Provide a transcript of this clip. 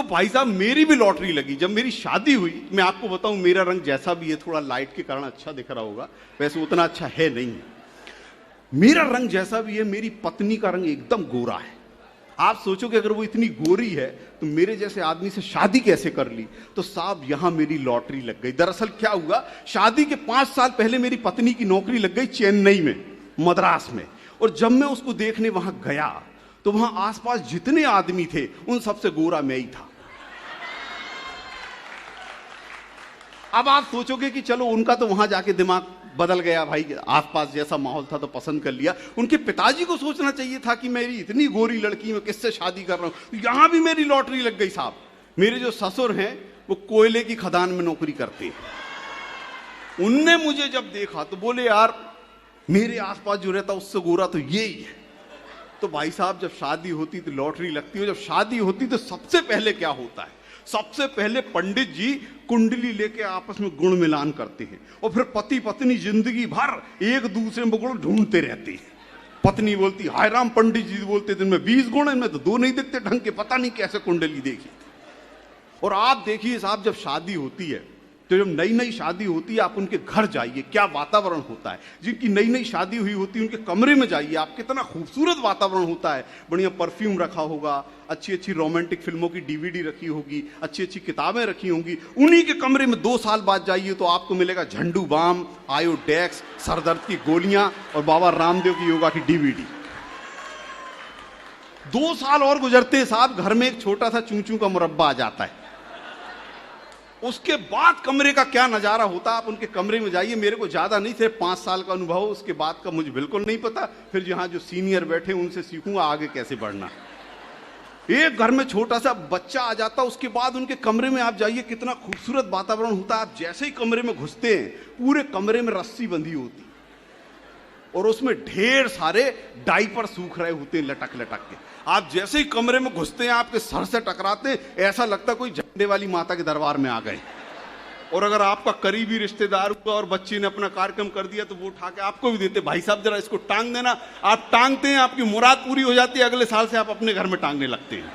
भाई साहब मेरी भी लॉटरी लगी। जब मेरी शादी हुई, मैं आपको बताऊं, मेरा रंग जैसा भी है, थोड़ा लाइट के कारण अच्छा दिख रहा होगा, वैसे उतना अच्छा है नहीं। मेरा रंग जैसा भी है, मेरी पत्नी का रंग एकदम गोरा है। आप सोचो कि अगर वो इतनी गोरी है तो मेरे जैसे आदमी से शादी कैसे कर ली? तो साहब यहां मेरी लॉटरी लग गई। दरअसल क्या हुआ, शादी के 5 साल पहले मेरी पत्नी की नौकरी लग गई चेन्नई में, मद्रास में। और जब मैं उसको देखने वहां गया तो वहां आसपास जितने आदमी थे उन सबसे गोरा मैं ही था। अब आप सोचोगे कि चलो उनका तो वहां जाके दिमाग बदल गया, भाई आसपास जैसा माहौल था तो पसंद कर लिया। उनके पिताजी को सोचना चाहिए था कि मेरी इतनी गोरी लड़की में किससे शादी कर रहा हूं। यहां भी मेरी लॉटरी लग गई साहब। मेरे जो ससुर हैं वो कोयले की खदान में नौकरी करते हैं। उनने मुझे जब देखा तो बोले, यार मेरे आसपास जो रहता उससे गोरा तो ये ही है। तो भाई साहब जब शादी होती तो लॉटरी लगती है। जब शादी होती तो सबसे पहले क्या होता है, सबसे पहले पंडित जी कुंडली लेके आपस में गुण मिलान करते हैं और फिर पति पत्नी जिंदगी भर एक दूसरे में गुण ढूंढते रहते हैं। पत्नी बोलती, हाय राम, पंडित जी बोलते दिन में 20 गुण, इनमें तो 2 नहीं दिखते ढंग के, पता नहीं कैसे कुंडली देखी। और आप देखिए साहब, जब शादी होती है तो जब नई नई शादी होती है आप उनके घर जाइए, क्या वातावरण होता है। जिनकी नई नई शादी हुई होती है उनके कमरे में जाइए आप, कितना खूबसूरत वातावरण होता है। बढ़िया परफ्यूम रखा होगा, अच्छी अच्छी रोमांटिक फिल्मों की डीवीडी रखी होगी, अच्छी अच्छी किताबें रखी होंगी। उन्हीं के कमरे में 2 साल बाद जाइए तो आपको मिलेगा झंडू बाम, आयोडेक्स, सरदर्द की गोलियां और बाबा रामदेव की योगा की डीवीडी। 2 साल और गुजरते साहब, घर में एक छोटा सा चूचू का मुरब्बा आ जाता है। उसके बाद कमरे का क्या नजारा होता है, आप उनके कमरे में जाइए। मेरे को ज्यादा नहीं, सिर्फ 5 साल का अनुभव, उसके बाद का मुझे बिल्कुल नहीं पता। फिर जहां जो सीनियर बैठे उनसे सीखूंगा आगे कैसे बढ़ना। एक घर में छोटा सा बच्चा आ जाता, उसके बाद उनके कमरे में आप जाइए, कितना खूबसूरत वातावरण होता है। आप जैसे ही कमरे में घुसते हैं पूरे कमरे में रस्सी बंधी होती और उसमें ढेर सारे डायपर सूख रहे होते हैं लटक लटक के। आप जैसे ही कमरे में घुसते हैं आपके सर से टकराते, ऐसा लगता कोई झंडे वाली माता के दरबार में आ गए। और अगर आपका करीबी रिश्तेदार हुआ और बच्चे ने अपना कार्यक्रम कर दिया तो वो उठा के आपको भी देते, भाई साहब जरा इसको टांग देना। आप टांगते हैं, आपकी मुराद पूरी हो जाती है, अगले साल से आप अपने घर में टांगने लगते हैं।